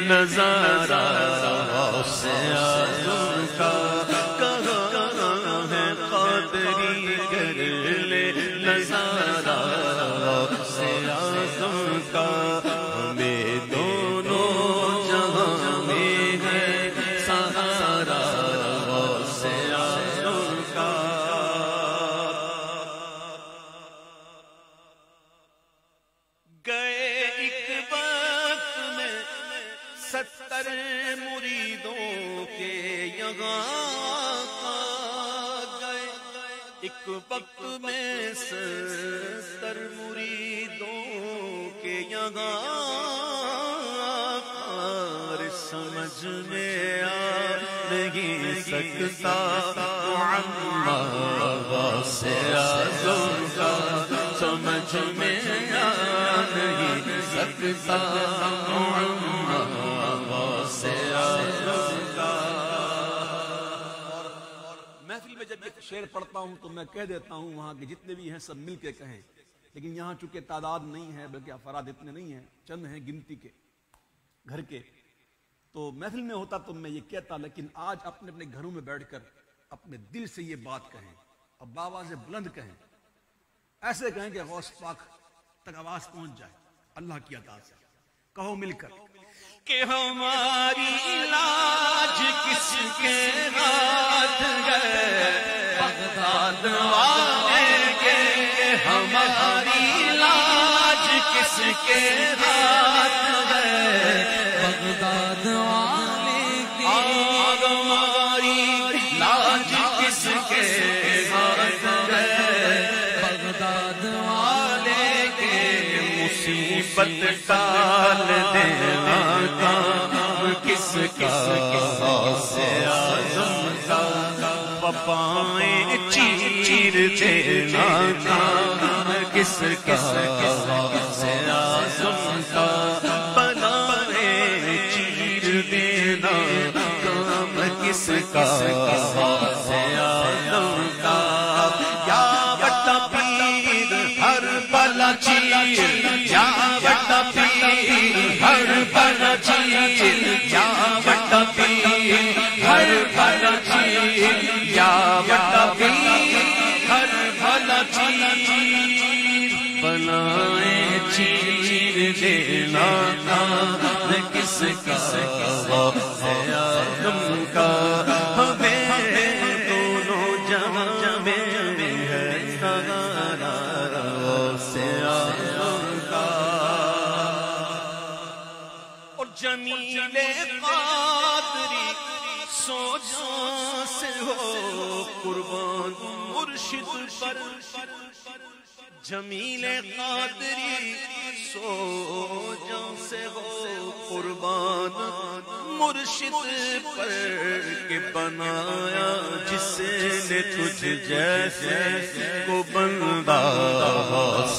نظارہ سے آزم کا، کہاں ہے قادری کر لے نظارہ سے آزم کا، ہمیں دونوں جہاں میں ہے سہارا سے آزم کا۔ گئے ایک وقت میں 70 مریدوں کے یہاں گئے، ایک وقت میں 70 مریدوں کے یہاں، سمجھ میں آ نہیں سکتا معمہ سے آزم کا، سمجھ میں آ نہیں سکتا معمہ سے آزم کا۔ محفل میں جب یہ شعر پڑھتا ہوں تو میں کہہ دیتا ہوں وہاں کے جتنے بھی ہیں سب مل کے کہیں، لیکن یہاں چونکہ تعداد نہیں ہے بلکہ افراد اتنے نہیں ہیں، چند ہیں گنتی کے گھر کے، تو محفل میں ہوتا تو میں یہ کہتا، لیکن آج اپنے اپنے گھروں میں بیٹھ کر اپنے دل سے یہ بات کہیں اور بآواز بلند کہیں، ایسے کہیں کہ غوث پاک تک آواز پہنچ جائے اللہ کی عطا سے۔ کہو مل کر کہ ہماری لاج کس کے ہاتھ ہے، بغداد والے کے، ہماری لاج کس کے ہاتھ ہے، بغداد والے کے، ہماری لاج کس کے ہاتھ ہے، بغداد والے کے، مصیبت ٹال دینا کام کس کا سے آزم کا، پپائیں چیر دینا کام کس کا سے آزم کا، بلائیں چیر دینا کام کس کا سے آزم کا، یا بٹا پیر ہر بلا چیر، یا بٹا پیر ہر بلا چیر، یا بٹا پیر ہر بلا چیر، یا بٹا پیر ہر بلا چیر، بلائیں چیر دینا کام کس کا ہے آدم کا، ہمیں دونوں جہاں میں ہے سہارا سے آدم کا۔ اور جمیل قادری سو جان سے ہو قربان مرشد پر، جمیل قادری سو جان سے ہو قربان مرشد پر کے بنایا جس نے تجھ جیسے کو بندہ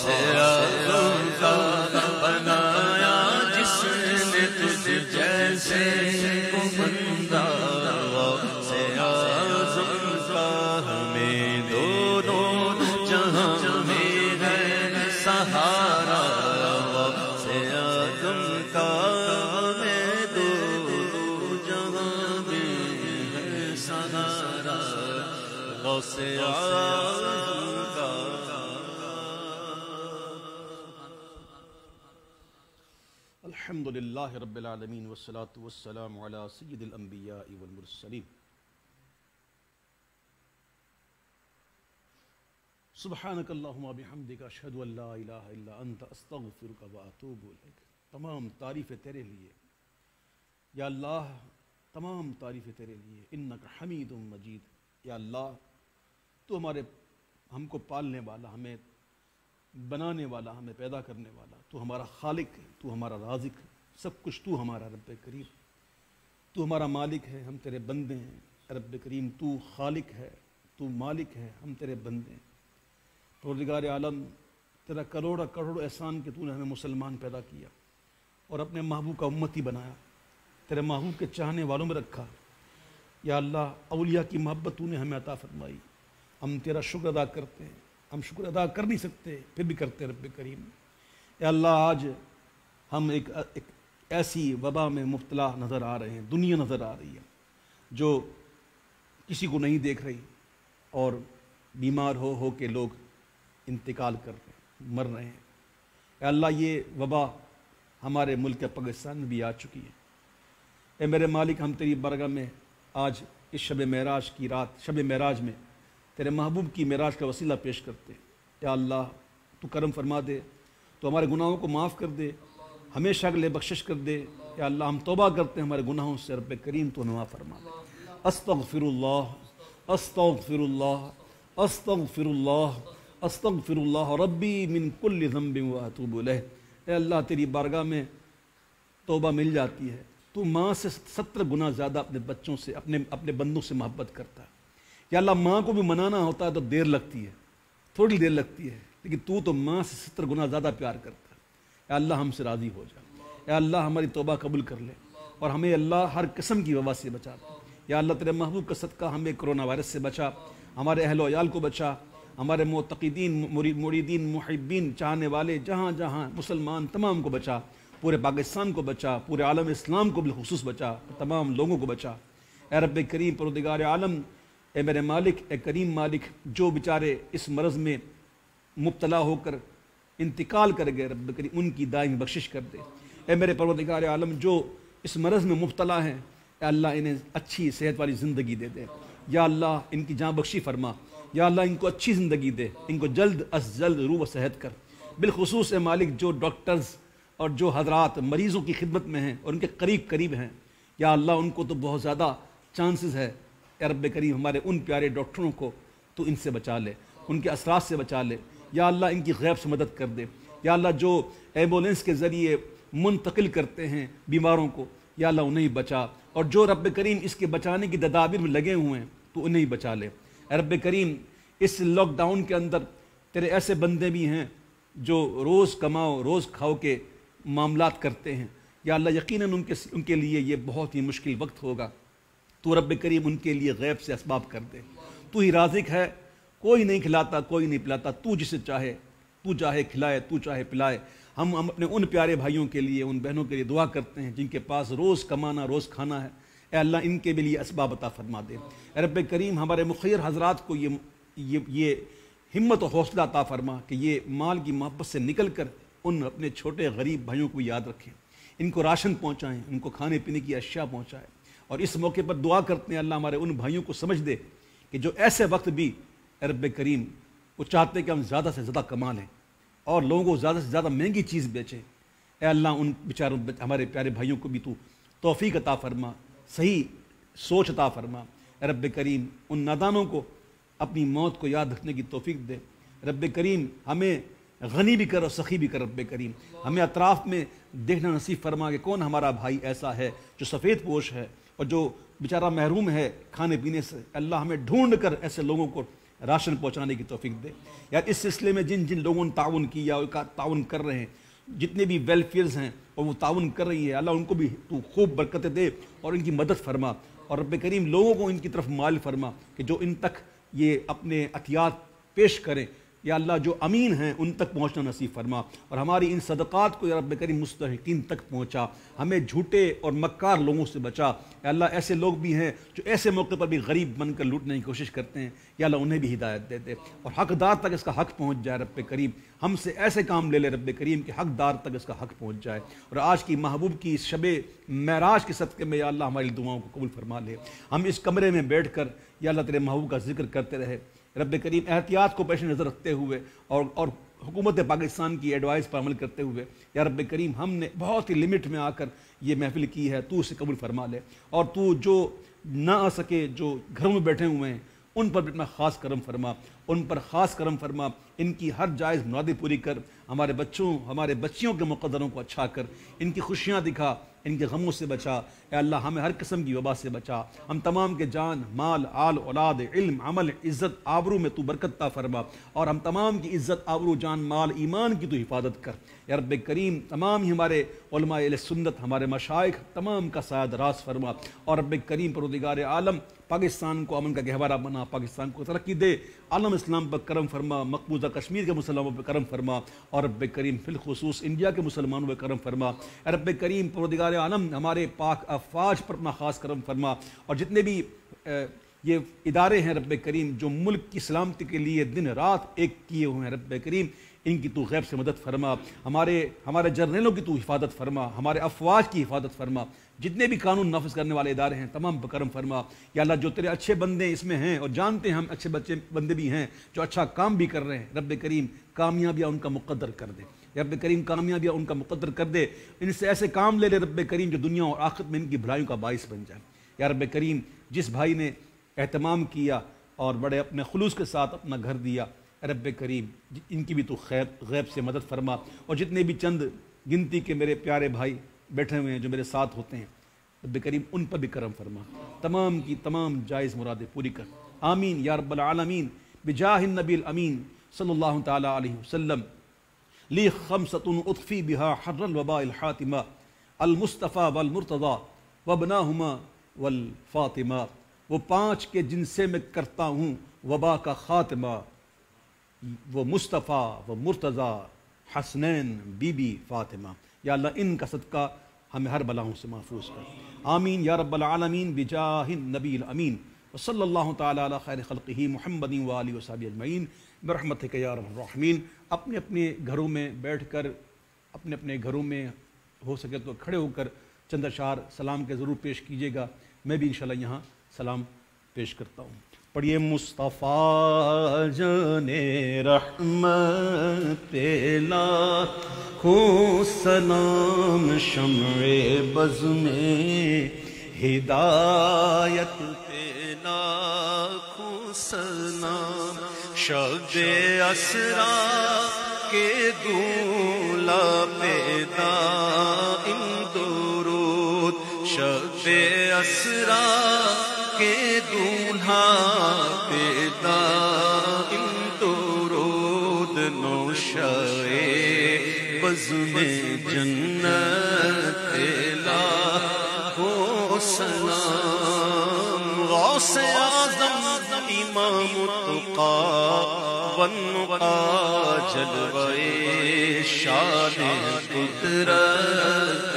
سے اعظم کا بنایا جس نے تجھ جیسے کو بندہ سے اعظم کا ہمیں دونوں جہاں میں ہے سہارا سے اعظم کا سے الحمد للہ رب العالمین والصلاة والسلام علی سید الانبیاء والمرسلین سبحانک اللہم بحمدک اشہد ان لا الہ الا انت استغفرک واتوب الیک۔ تمام تعریفیں تیرے لیے یا اللہ، تمام تعریفیں تیرے لیے، انک حمید مجید۔ یا اللہ تو ہمارے ہم کو پالنے والا، ہمیں بنانے والا، ہمیں پیدا کرنے والا، تو ہمارا خالق ہے، تو ہمارا رازق ہے، سب کچھ تو ہمارا رب کریم، تو ہمارا مالک ہے، ہم تیرے بندے ہیں رب کریم، تو خالق ہے، تو مالک ہے، ہم تیرے بندے ہیں۔ پروردگار عالم، تیرا کروڑوں احسان کہ تو نے ہمیں مسلمان پیدا کیا اور اپنے محبوب کا امتی بنایا، تیرے محبوب کے چاہنے والوں میں رکھا۔ یا اللہ، اولیاء کی محبت تو نے ہمیں عطا فرمائی، ہم تیرا شکر ادا کرتے ہیں، ہم شکر ادا کر نہیں سکتے پھر بھی کرتے ہیں رب کریم۔ یا اللہ، آج ہم ایک ایسی وبا میں مبتلا نظر آ رہے ہیں، دنیا نظر آ رہی ہے جو کسی کو نہیں دیکھ رہی، اور بیمار ہو کے لوگ انتقال کر رہے ہیں، مر رہے ہیں۔ یا اللہ، یہ وبا ہمارے ملک پاکستان میں بھی آ چکی ہے۔ اے میرے مالک، ہم تیری بارگاہ میں آج اس شب معراج کی رات، شب معراج میں تیرے محبوب کی معراج کا وسیلہ پیش کرتے ہیں۔ یا اللہ، تو کرم فرما دے، تو ہمارے گناہوں کو معاف کر دے، ہمیشہ کے لیے بخشش کر دے۔ یا اللہ، ہم توبہ کرتے ہیں ہمارے گناہوں سے، رب کریم تو معاف فرما دے۔ استغفر اللہ استغفر اللہ استغفر اللہ استغفر اللہ ربی من کل ذنب واتوب الیہ۔ اے اللہ، تیری بارگاہ میں توبہ مل جاتی ہے، تو ماں سے 70 گنا زیادہ اپنے بچوں سے، اپنے بندوں سے محبت کرتا ہے۔ یا اللہ، ماں کو بھی منانا ہوتا ہے تو دیر لگتی ہے، تھوڑی دیر لگتی ہے، لیکن تو ماں سے 70 گنا زیادہ پیار کرتا ہے۔ یا اللہ، ہم سے راضی ہو جا۔ یا اللہ، ہماری توبہ قبول کر لے اور ہمیں اللہ ہر قسم کی وبا سے بچا دے۔ یا اللہ، تیرے محبوب کا صدقہ ہمیں کرونا وائرس سے بچا، ہمارے اہل و عیال کو بچا، ہمارے معتقدین، مریدین، محبین، چاہنے والے جہاں جہاں مسلمان تمام کو بچا، پورے پاکستان کو بچا، پورے عالم اسلام کو بالخصوص بچا، تمام لوگوں کو بچا۔ اے رب کریم، پروردگار عالم، اے میرے مالک، اے کریم مالک، جو بیچارے اس مرض میں مبتلا ہو کر انتقال کر گئے، رب کریم ان کی دائمی بخشش کر دے۔ اے میرے پروردگار عالم، جو اس مرض میں مبتلا ہیں، اے اللہ انہیں اچھی صحت والی زندگی دے دے۔ یا اللہ، ان کی جان بخشی فرما۔ یا اللہ، ان کو اچھی زندگی دے، ان کو جلد از جلد روح و صحت کر۔ بالخصوص اے مالک، جو ڈاکٹرز اور جو حضرات مریضوں کی خدمت میں ہیں اور ان کے قریب ہیں، یا اللہ، ان کو تو بہت زیادہ چانسز ہے۔ اے رب کریم، ہمارے ان پیارے ڈاکٹروں کو تو ان سے بچا لے، ان کے اثرات سے بچا لے۔ یا اللہ، ان کی غیب سے مدد کر دے۔ یا اللہ، جو ایمبولینس کے ذریعے منتقل کرتے ہیں بیماروں کو، یا اللہ انہیں بچا، اور جو رب کریم اس کے بچانے کی تدابیر میں لگے ہوئے ہیں تو انہیں بچا لے۔ اے رب کریم، اس لاک ڈاؤن کے اندر تیرے ایسے بندے بھی ہیں جو روز کماؤ روز کھاؤ کے معاملات کرتے ہیں۔ یا اللہ، یقیناً ان کے لیے یہ بہت ہی مشکل وقت ہوگا، تو رب کریم ان کے لیے غیب سے اسباب کر دے۔ تو ہی رازق ہے، کوئی نہیں کھلاتا، کوئی نہیں پلاتا، تو جسے چاہے کھلائے، تو چاہے پلائے۔ ہم اپنے ان پیارے بھائیوں کے لیے، ان بہنوں کے لیے دعا کرتے ہیں جن کے پاس روز کمانا روز کھانا ہے۔ اے اللہ، ان کے بھی لیے اسباب عطا فرما دے۔ اے رب کریم، ہمارے مخیر حضرات کو یہ ہمت و حوصلہ عطا فرما کہ یہ مال کی محبت سے نکل کر ان اپنے چھوٹے غریب بھائیوں کو یاد رکھیں، ان کو راشن پہنچائیں، ان کو کھانے پینے کی اشیاء پہنچائیں۔ اور اس موقع پر دعا کرتے ہیں، اللہ ہمارے ان بھائیوں کو سمجھ دے کہ جو ایسے وقت بھی اے رب کریم وہ چاہتے ہیں کہ ہم زیادہ سے زیادہ کما لیں اور لوگوں کو زیادہ سے زیادہ مہنگی چیز بیچیں۔ اے اللہ، ان بیچاروں ہمارے پیارے بھائیوں کو بھی تو توفیق عطا فرما، صحیح سوچ عطا فرما۔ اے رب کریم، ان نادانوں کو اپنی موت کو یاد رکھنے کی توفیق دے۔ رب کریم، ہمیں غنی بھی کر اور سخی بھی کر رب کریم. ہمیں اطراف میں دیکھنا نصیب فرما کہ کون ہمارا بھائی ایسا ہے جو سفید پوش ہے اور جو بیچارہ محروم ہے کھانے پینے سے. اللہ ہمیں ڈھونڈ کر ایسے لوگوں کو راشن پہنچانے کی توفیق دے. یار اس سلسلے میں جن جن لوگوں نے تعاون کیا اور تعاون کر رہے ہیں, جتنے بھی ویلفیئرز ہیں اور وہ تعاون کر رہی ہے, اللہ ان کو بھی تو خوب برکتیں دے اور ان کی مدد فرما. اور رب کریم لوگوں کو ان کی طرف مائل فرما کہ جو ان تک یہ اپنے عطیات پیش کریں, یا اللہ جو امین ہیں ان تک پہنچنا نصیب فرما. اور ہماری ان صدقات کو یا رب کریم مستحقین تک پہنچا. ہمیں جھوٹے اور مکار لوگوں سے بچا. یا اللہ ایسے لوگ بھی ہیں جو ایسے موقع پر بھی غریب بن کر لوٹنے کی کوشش کرتے ہیں, یا اللہ انہیں بھی ہدایت دے دے اور حقدار تک اس کا حق پہنچ جائے. رب کریم ہم سے ایسے کام لے لے رب کریم کہ حقدار تک اس کا حق پہنچ جائے. اور آج کی محبوب کی اس شب معراج کے صدقے میں یا اللہ ہماری دعاؤں کو قبول فرما لے. ہم اس کمرے میں بیٹھ کر یا اللہ تیرے محبوب کا ذکر کرتے رہے رب کریم, احتیاط کو پیش نظر رکھتے ہوئے اور حکومت پاکستان کی ایڈوائس پر عمل کرتے ہوئے. یا رب کریم ہم نے بہت ہی لمٹ میں آ کر یہ محفل کی ہے, تو اسے قبول فرما لے. اور تو جو نہ آ سکے, جو گھروں میں بیٹھے ہوئے ہیں, ان پر بھی اپنا خاص کرم فرما, ان پر خاص کرم فرما. ان کی ہر جائز مرادیں پوری کر. ہمارے بچوں ہمارے بچیوں کے مقدروں کو اچھا کر, ان کی خوشیاں دکھا, ان کے غموں سے بچا. اے اللہ ہمیں ہر قسم کی وبا سے بچا. ہم تمام کے جان, مال, آل, اولاد, علم, عمل, عزت, آبرو میں تو برکت عطا فرما. اور ہم تمام کی عزت, آبرو, جان, مال, ایمان کی تو حفاظت کر. یا رب کریم تمام ہی ہمارے علماء اہل سنت, ہمارے مشائخ تمام کا سایہ دراز فرما. اور رب کریم پروردگار عالم پاکستان کو امن کا گہوارہ بنا, پاکستان کو ترقی دے, عالم اسلام پر کرم فرما, مقبوضہ کشمیر کے مسلمانوں پر کرم فرما. اور رب کریم بالخصوص انڈیا کے مسلمانوں پر کرم فرما. رب کریم پروردگار عالم ہمارے پاک افواج پر اپنا خاص کرم فرما. اور جتنے بھی یہ ادارے ہیں رب کریم جو ملک کی سلامتی کے لیے دن رات ایک کیے ہوئے ہیں, رب کریم ان کی تو غیب سے مدد فرما. ہمارے جرنیلوں کی تو حفاظت فرما, ہمارے افواج کی حفاظت فرما. جتنے بھی قانون نافذ کرنے والے ادارے ہیں تمام پر کرم فرما. یا اللہ جو تیرے اچھے بندے اس میں ہیں, اور جانتے ہیں ہم اچھے بندے بھی ہیں جو اچھا کام بھی کر رہے ہیں, رب کریم کامیابیاں ان کا مقدر کر دے. رب کریم کامیابیاں ان کا مقدر کر دے. ان سے ایسے کام لے لے رب کریم جو دنیا اور آخرت میں ان کی بھلائیوں کا باعث بن جائے. یا رب کریم جس بھائی نے اہتمام کیا اور بڑے اپنے خلوص کے ساتھ اپنا گھر دیا, رب کریم ان کی بھی تو غیب سے مدد فرما. اور جتنے بھی چند گنتی کے میرے پیارے بھائی بیٹھے ہوئے ہیں جو میرے ساتھ ہوتے ہیں, رب کریم ان پر بھی کرم فرما. تمام کی تمام جائز مرادیں پوری کر. آمین یا رب العالمین. بجاہ النبی الامین صلی اللہ تعالی علیہ وسلم. لی خمسۃ اطفی بہا حر الوباء الحاتمہ, المصطفیٰ والمرتضیٰ وابناہما والفاطمہ. وہ 5 کے جن سے میں کرتا ہوں وبا کا خاتمہ, وہ مصطفیٰ و مرتضیٰ, حسنین, بی بی فاطمہ. یا اللہ ان کا صدقہ ہمیں ہر بلاؤں سے محفوظ کر. آمین یا رب العالمین بجاہ النبی الامین. وصلی اللہ تعالی علی خیر خلقہ محمد وآلہ وصحبہ اجمعین برحمتک یا ارحم الراحمین. اپنے اپنے گھروں میں بیٹھ کر, اپنے اپنے گھروں میں ہو سکے تو کھڑے ہو کر چند اشعار سلام کے ضرور پیش کیجیے گا. میں بھی انشاءاللہ یہاں سلام پیش کرتا ہوں. پڑھیے. مصطفیٰ جان رحمت پہ لاکھوں سلام, شمع بز میں ہدایت پہ لاکھوں سلام, شب اسرا کے دولا پہ دائم درود, شب اسرا کے دولہا پہ دائم درود, نوشائے بزم جنت لاکھوں سلام. غوث اعظم امام التقیٰ والنقیٰ, جلوہ شان قدرت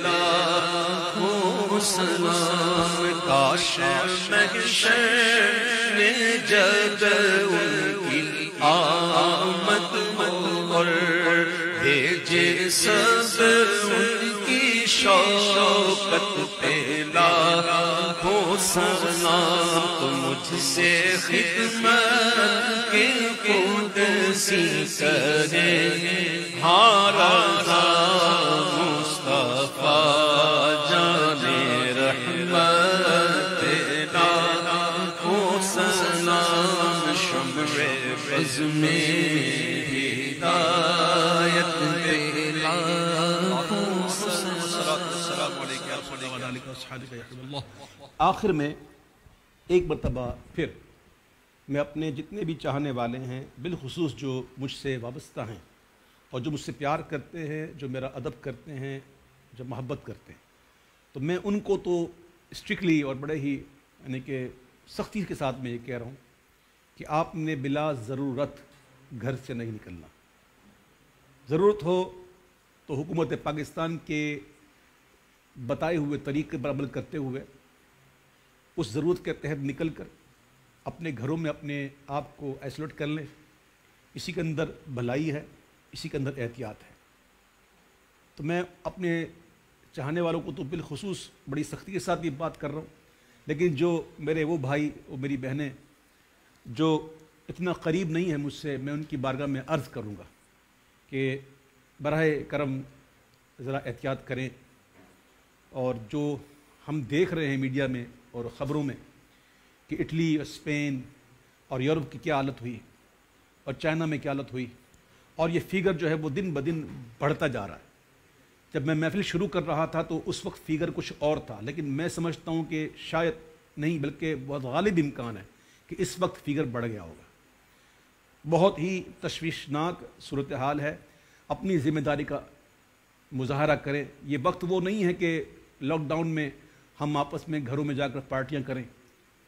لاکھوں سلام. کاش محشر میں جب ان کی آمد اور بھیجے سب ان کی شوکت پہ لاکھوں سلام. تو مجھ سے خدمت کے قدسی کرے ہارا مصطفیٰ جان رحمت لاکھوں سلام. شمع بز میں ہدایت علیک یا رسول اللہ۔ آخر میں ایک مرتبہ پھر میں اپنے جتنے بھی چاہنے والے ہیں، بالخصوص جو مجھ سے وابستہ ہیں اور جو مجھ سے پیار کرتے ہیں، جو میرا ادب کرتے ہیں، جو محبت کرتے ہیں، تو میں ان کو تو اسٹرکٹلی اور بڑے ہی یعنی کہ سختی کے ساتھ میں یہ کہہ رہا ہوں کہ آپ نے بلا ضرورت گھر سے نہیں نکلنا۔ ضرورت ہو تو حکومت پاکستان کے بتائے ہوئے طریقے پر عمل کرتے ہوئے اس ضرورت کے تحت نکل کر اپنے گھروں میں اپنے آپ کو آئسولیٹ کر لیں۔ اسی کے اندر بھلائی ہے، اسی کے اندر احتیاط ہے۔ تو میں اپنے چاہنے والوں کو تو بالخصوص بڑی سختی کے ساتھ یہ بات کر رہا ہوں، لیکن جو میرے وہ بھائی اور میری بہنیں جو اتنا قریب نہیں ہیں مجھ سے، میں ان کی بارگاہ میں عرض کروں گا کہ براہ کرم ذرا احتیاط کریں۔ اور جو ہم دیکھ رہے ہیں میڈیا میں اور خبروں میں کہ اٹلی اور اسپین اور یورپ کی کیا حالت ہوئی اور چائنا میں کیا حالت ہوئی، اور یہ فیگر جو ہے وہ دن بدن بڑھتا جا رہا ہے۔ جب میں محفل شروع کر رہا تھا تو اس وقت فیگر کچھ اور تھا، لیکن میں سمجھتا ہوں کہ شاید نہیں بلکہ بہت غالب امکان ہے کہ اس وقت فیگر بڑھ گیا ہوگا۔ بہت ہی تشویشناک صورتحال ہے۔ اپنی ذمہ داری کا مظاہرہ کریں۔ یہ وقت وہ نہیں ہے کہ لاک ڈاؤن میں ہم آپس میں گھروں میں جا کر پارٹیاں کریں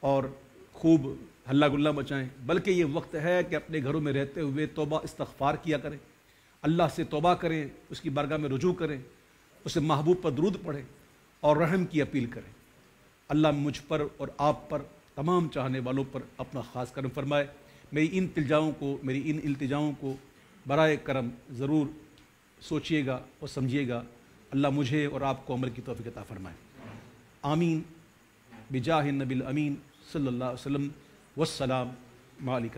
اور خوب ہلا گلا مچائیں، بلکہ یہ وقت ہے کہ اپنے گھروں میں رہتے ہوئے توبہ استغفار کیا کریں، اللہ سے توبہ کریں، اس کی بارگاہ میں رجوع کریں، اسے محبوب پر درود پڑھیں اور رحم کی اپیل کریں۔ اللہ مجھ پر اور آپ پر، تمام چاہنے والوں پر اپنا خاص کرم فرمائے۔ میری ان التجاؤں کو برائے کرم ضرور سوچیے گا اور سمجھیے گا۔ اللہ مجھے اور آپ کو عمل کی توفیق عطا فرمائے۔ آمین بجاہ النبی الامین صلی اللہ علیہ وسلم، والسلام علیکم۔